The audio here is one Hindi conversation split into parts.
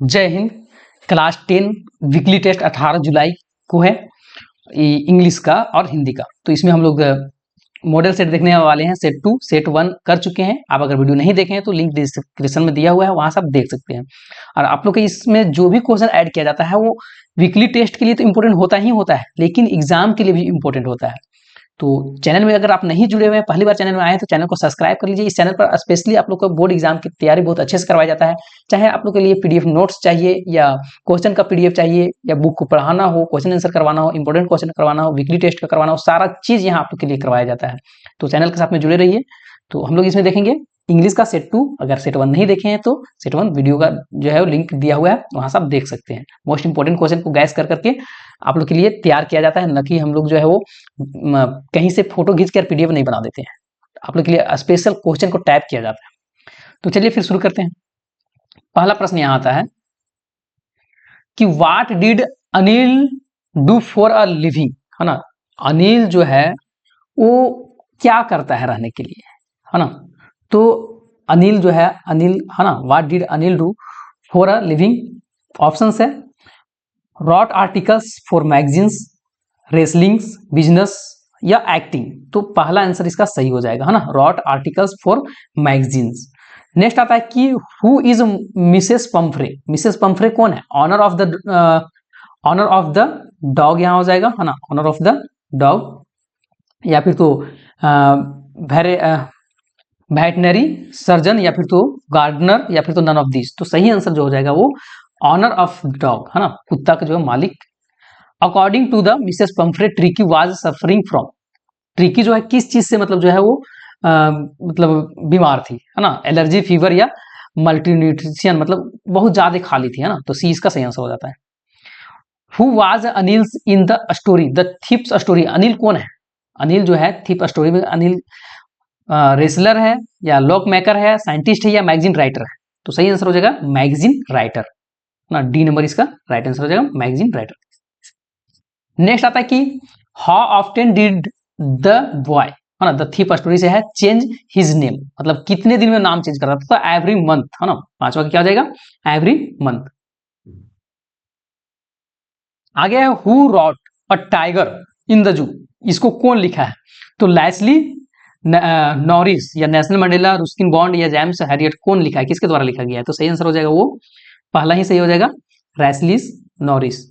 जय हिंद। क्लास 10 वीकली टेस्ट 18 जुलाई को है इंग्लिश का और हिंदी का। तो इसमें हम लोग मॉडल सेट देखने वाले हैं। सेट 2 सेट 1 कर चुके हैं। आप अगर वीडियो नहीं देखे हैं तो लिंक डिस्क्रिप्शन में दिया हुआ है, वहां से आप देख सकते हैं। और आप लोग के इसमें जो भी क्वेश्चन ऐड किया जाता है वो वीकली टेस्ट के लिए तो इंपॉर्टेंट होता ही होता है, लेकिन एग्जाम के लिए भी इंपॉर्टेंट होता है। तो चैनल में अगर आप नहीं जुड़े हुए हैं, पहली बार चैनल में आए हैं तो चैनल को सब्सक्राइब कर लीजिए। इस चैनल पर स्पेशली आप लोग को बोर्ड एग्जाम की तैयारी बहुत अच्छे से करवाया जाता है। चाहे आप लोग के लिए पीडीएफ नोट्स चाहिए या क्वेश्चन का पीडीएफ चाहिए या बुक को पढ़ाना हो, क्वेश्चन आंसर करवाना हो, इंपॉर्टेंट क्वेश्चन करवाना हो, वीकली टेस्ट का करवाना हो, सारा चीज यहाँ आप लोग के लिए करवाया जाता है। तो चैनल के साथ में जुड़े रहिए। तो हम लोग इसमें देखेंगे इंग्लिश का सेट 2। अगर सेट 1 नहीं देखे हैं तो सेट 1 वीडियो का जो है वो लिंक दिया हुआ है, वहां से आप देख सकते हैं। मोस्ट इंपोर्टेंट क्वेश्चन को गैस कर करके आप लोग के लिए तैयार किया जाता है, न कि हम लोग जो है वो कहीं से फोटो खींच कर पीडीएफ नहीं बना देते हैं। आप लोग के लिए स्पेशल क्वेश्चन को टाइप किया जाता है। तो चलिए फिर शुरू करते हैं। पहला प्रश्न यहां आता है कि what did Anil do for a living, है ना। अनिल जो है वो क्या करता है रहने के लिए, है ना। तो अनिल जो है, अनिल है ना, what did Anil do for a living. Options है wrote articles for magazines, wrestlings, business या एक्टिंग। तो पहला आंसर इसका सही हो जाएगा, है ना, wrote articles for magazines. Next आता है कि who is Mrs Pumphrey. Mrs Pumphrey कौन है? ऑनर ऑफ द डॉग यहाँ हो जाएगा, है ना, ऑनर ऑफ द डॉग, या फिर तो वेटनरी सर्जन, या फिर तो गार्डनर, या फिर तो नन ऑफ दिस। तो सही आंसर जो हो जाएगा वो ऑनर ऑफ डॉग, है ना, कुत्ता का जो है मालिक। According to the Mrs Pumphrey Tricki was suffering from. Tricki जो है किस चीज से मतलब जो है वो मतलब बीमार थी, है ना, एलर्जी, फीवर या मल्टीन्यूट्रिशन, मतलब बहुत ज्यादा खाली थी, है ना। तो सी इसका सही आंसर हो जाता है। Who was Anil in the story the thieves story. Anil कौन है? अनिल जो है थीप स्टोरी में अनिल रेसलर है या लॉक मेकर है, साइंटिस्ट है या मैगजीन राइटर है। तो सही आंसर हो जाएगा मैगजीन राइटर ना, डी नंबर इसका राइट आंसर हो जाएगा, मैगजीन राइटर। नेक्स्ट आता है कि how often did the boy, है ना, द थीप स्टोरी से है, चेंज हिज नेम, मतलब कितने दिन में नाम चेंज कर रहा था। तो एवरी मंथ, है ना, पांचवा क्या हो जाएगा, एवरी मंथ। आगे है who wrote a tiger in the zoo. इसको कौन लिखा है? तो लैस्ली नॉरिस या नेशनल मंडेला, रुस्किन बॉन्ड या जेम्स हैरियट, कौन लिखा है, किसके द्वारा लिखा गया है? तो सही आंसर हो जाएगा वो पहला ही सही हो जाएगा, रैसलिस नॉरिस।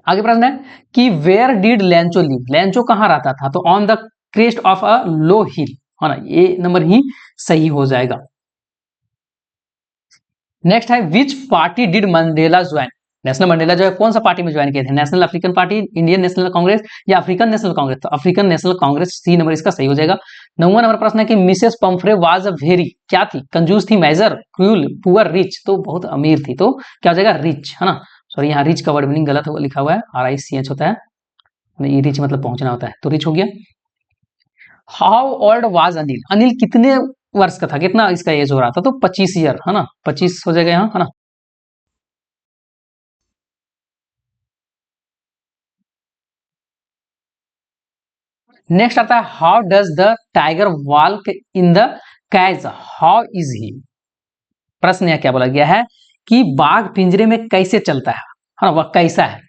आगे प्रश्न है कि where did Lencho live. Lencho कहां रहता था? तो on the crest of a low hill, है ना, ये नंबर ही सही हो जाएगा। नेक्स्ट है which party did Mandela join. National Mandela जो है कौन सा पार्टी में ज्वाइन किए थे? National African Party, Indian National Congress या अफ्रीकन नेशनल कांग्रेस। तो African National Congress, C number इसका सही हो जाएगा। 9वां नंबर प्रश्न है कि Mrs Pumphrey was a very, क्या थी? कंजूस थी, मेजर, क्रूल, पुअर, रिच। तो बहुत अमीर थी, तो क्या हो जाएगा, रिच, है ना। सॉरी यहाँ रिच का वर्ड मीनिंग गलत लिखा हुआ है, RICH होता है, ये रिच मतलब पहुंचना होता है, तो रिच हो गया। How old was Anil. Anil कितने वर्ष का था, कितना इसका एज हो रहा था? तो 25 ईयर, है ना, 25 हो जाएगा यहाँ, है ना। नेक्स्ट आता है how does the tiger walk in the cage, how is he. प्रश्न यह क्या बोला गया है कि बाघ पिंजरे में कैसे चलता है ना, वह कैसा है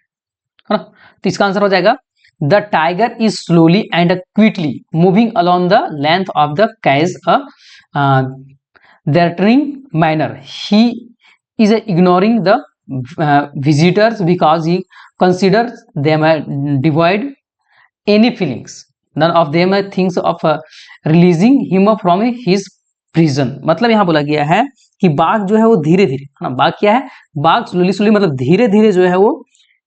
ना। तो इसका आंसर हो जाएगा the tiger is slowly and quickly moving along the length of the cage deterring manner, he is ignoring the visitors because he considers them devoid any feelings, none of them thinks of releasing him from his prison। मतलब यहाँ बोला गया है कि बाघ जो है वो धीरे धीरे, है ना, बाघ क्या है, बाघ स्लोली स्लोली मतलब धीरे धीरे जो है वो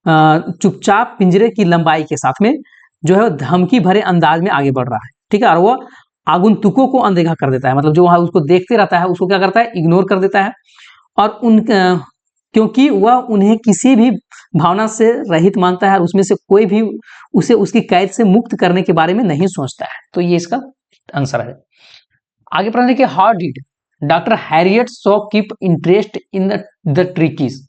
चुपचाप पिंजरे की लंबाई के साथ में जो है वो धमकी भरे अंदाज में आगे बढ़ रहा है, ठीक है। और वो आगुंतुकों को अनदेखा कर देता है, मतलब जो वहां उसको देखते रहता है उसको क्या करता है, इग्नोर कर देता है। और उन क्योंकि वह उन्हें किसी भी भावना से रहित मानता है, उसमें से कोई भी उसे उसकी कैद से मुक्त करने के बारे में नहीं सोचता है। तो ये इसका आंसर है। आगे प्रश्न है कि how did doctor Harriet so keep interest in the ट्रिकीज।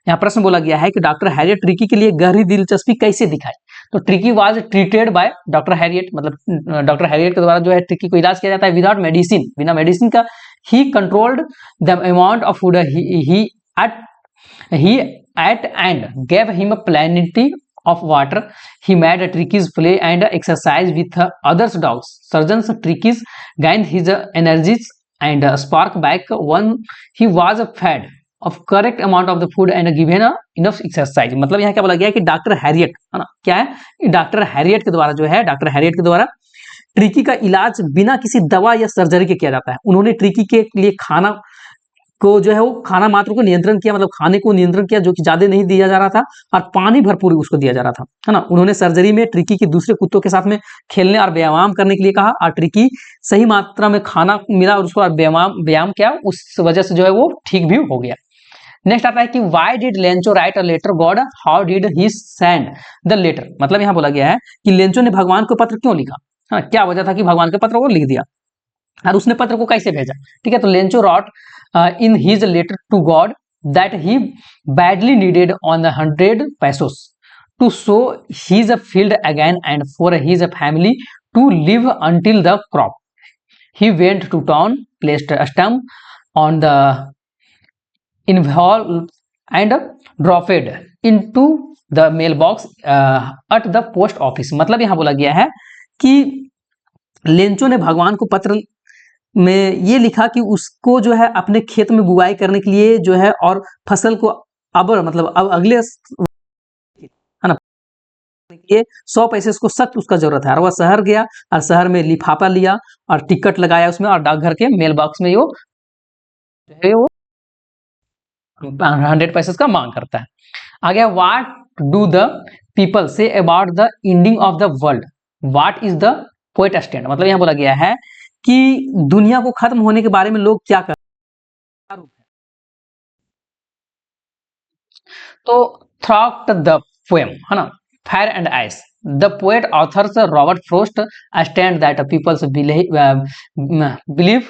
यहाँ प्रश्न बोला गया है कि डॉक्टर हैरियट ट्रिकी के लिए गहरी दिलचस्पी कैसे दिखाई। तो tricky was treated by doctor Harriet, मतलब डॉक्टर हैरियट के द्वारा जो है ट्रिकी को इलाज किया जाता है विदाउट मेडिसिन, बिना मेडिसिन का। He controlled the amount of food he ate and gave him plenty of water. He made Tricky's play and exercise with others dogs. Surgeons Tricky's gained his energies and spark back when he was fed of correct amount of the food and given enough exercise. मतलब यहाँ क्या बोला गया है कि डॉक्टर हैरियट है ना, क्या है, डॉक्टर हैरियट के द्वारा जो है, डॉक्टर हैरियट के द्वारा ट्रिकी का इलाज बिना किसी दवा या सर्जरी के किया जाता है। उन्होंने ट्रिकी के लिए खाना को जो है वो खाना मात्र को नियंत्रण किया, मतलब खाने को नियंत्रण किया जो कि ज्यादा नहीं दिया जा रहा था, और पानी भरपूर उसको दिया जा रहा था, है ना। उन्होंने सर्जरी में ट्रिकी की दूसरे कुत्तों के साथ में खेलने और व्यायाम करने के लिए कहा, और ट्रिकी सही मात्रा में खाना मिला और उसको व्यायाम किया, उस वजह से जो है वो ठीक भी हो गया। नेक्स्ट आता है कि why did Lencho write a letter God, how did he send the letter. मतलब यहाँ बोला गया है कि लेंचो ने भगवान को पत्र क्यों लिखा, हाँ, क्या वजह था कि भगवान के पत्र को लिख दिया और उसने पत्र को कैसे भेजा। ठीक है, तो Lencho wrote in his letter to God that he badly needed on 100 pesos to sow his field again and for his family to live until the crop. He went to town, placed a stamp on the envelope and dropped it into the mailbox at the post office. मतलब यहाँ बोला गया है कि लेंचो ने भगवान को पत्र में ये लिखा कि उसको जो है अपने खेत में बुआई करने के लिए जो है और फसल को अब मतलब अब अगले है ना ये 100 पैसे उसको सख्त उसका जरूरत है, और वह शहर गया और शहर में लिफाफा लिया और टिकट लगाया उसमें, और डाकघर के मेल बॉक्स में वो 100 पैसे का मांग करता है। आगे what do the people say about the ending of the world, what is the poet stand. मतलब यहाँ बोला गया है कि दुनिया को खत्म होने के बारे में लोग क्या कर रहे हैं। तो थ्रॉट द पोएम है ना, fire and ice, the poet authors Robert Frost stand that peoples believe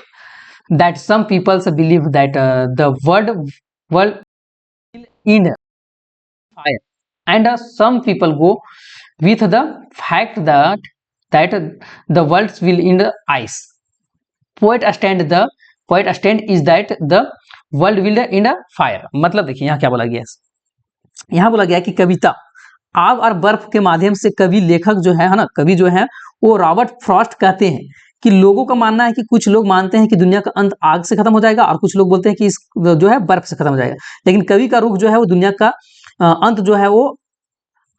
that some peoples believe that the world in fire, and some people go with the fact that the world will in the ice. Poet stand is that the world will in the fire. मतलब देखिए यहाँ क्या बोला गया है, यहाँ बोला गया कि कविता आग और बर्फ के माध्यम से कवि लेखक जो है ना, कवि जो है वो रॉबर्ट फ्रॉस्ट कहते हैं कि लोगों का मानना है कि कुछ लोग मानते हैं कि दुनिया का अंत आग से खत्म हो जाएगा और कुछ लोग बोलते हैं कि इस जो है बर्फ से खत्म हो जाएगा, लेकिन कवि का रुख जो है वो दुनिया का अंत जो है वो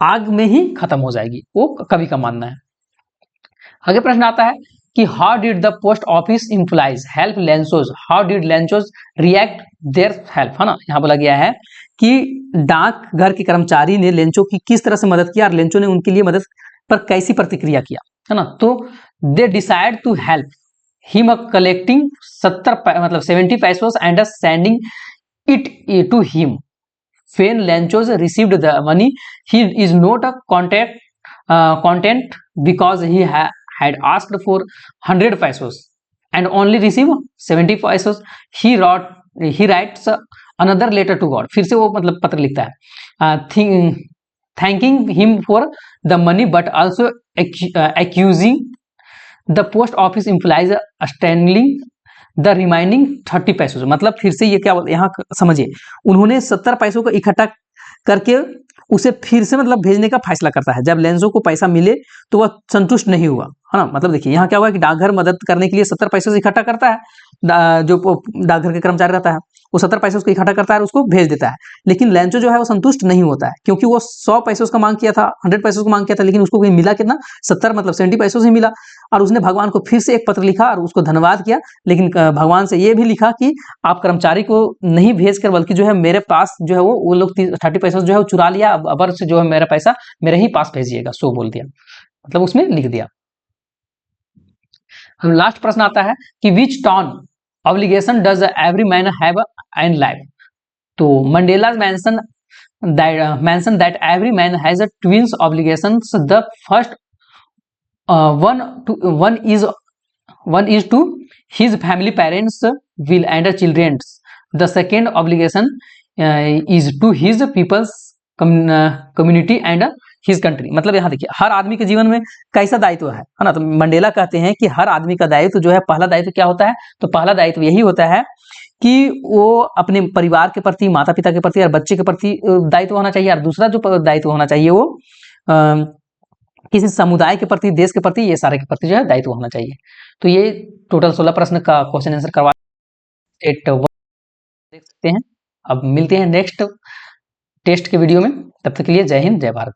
आग में ही खत्म हो जाएगी, वो कवि का मानना है। आगे प्रश्न आता है कि how did the post office employees help Lencho's, how did Lencho's react their help, है ना। यहाँ बोला गया है कि डाक घर के कर्मचारी ने लेंचो की किस तरह से मदद किया और लेंचो ने उनके लिए मदद पर कैसी प्रतिक्रिया किया, है ना। तो they decide to help him collecting 70 pesos and sending it to him when Lanchos received the money he is not a content because he had asked for 100 pesos and only received 70 pesos. He writes another letter to God, फिर से वो मतलब पत्र लिखता है thanking him for the money but also accusing the post office employees stealing the remaining 30 पैसों। मतलब फिर से ये क्या यहाँ समझिए, उन्होंने 70 पैसों को इकट्ठा करके उसे फिर से मतलब भेजने का फैसला करता है। जब लेंचो को पैसा मिले तो वह संतुष्ट नहीं हुआ, है ना। मतलब देखिए यहाँ क्या हुआ कि डाकघर मदद करने के लिए 70 पैसों से इकट्ठा करता है, जो डाकघर के कर्मचारी रहता है वो 70 पैसे उसको इकट्ठा करता है और उसको भेज देता है, लेकिन लेंचो जो है वो संतुष्ट नहीं होता है क्योंकि वो 100 पैसे उसका मांग किया था, 100 पैसे को मांग किया था, लेकिन उसको मिला कितना, 70 मतलब 70 पैसों से मिला। और उसने भगवान को फिर से एक पत्र लिखा और उसको धन्यवाद किया, लेकिन भगवान से ये भी लिखा कि आप कर्मचारी को नहीं भेज कर बल्कि जो है मेरे पास जो है वो लोग 30 पैसे जो है वो चुरा लिया, अब से जो है मेरा पैसा मेरे ही पास भेजिएगा, सो बोल दिया, मतलब उसमें लिख दिया। हम लास्ट प्रश्न आता है कि which turn obligation does every man have in life. तो Mandela mention that every man has a twins obligations, the first one is to his family, parents, will and children. The second obligation is to his people's community and his country. मतलब यहाँ देखिए हर आदमी के जीवन में कैसा दायित्व है ना। तो मंडेला कहते हैं कि हर आदमी का दायित्व जो है, पहला दायित्व क्या होता है, तो पहला दायित्व यही होता है कि वो अपने परिवार के प्रति, माता पिता के प्रति और बच्चे के प्रति दायित्व होना चाहिए। और दूसरा जो दायित्व होना चाहिए वो किसी समुदाय के प्रति, देश के प्रति, ये सारे के प्रति जो है दायित्व होना चाहिए। तो ये टोटल 16 प्रश्न का क्वेश्चन आंसर करवा स्टेट 1 देख सकते हैं। अब मिलते हैं नेक्स्ट टेस्ट के वीडियो में, तब तक के लिए जय हिंद जय भारत।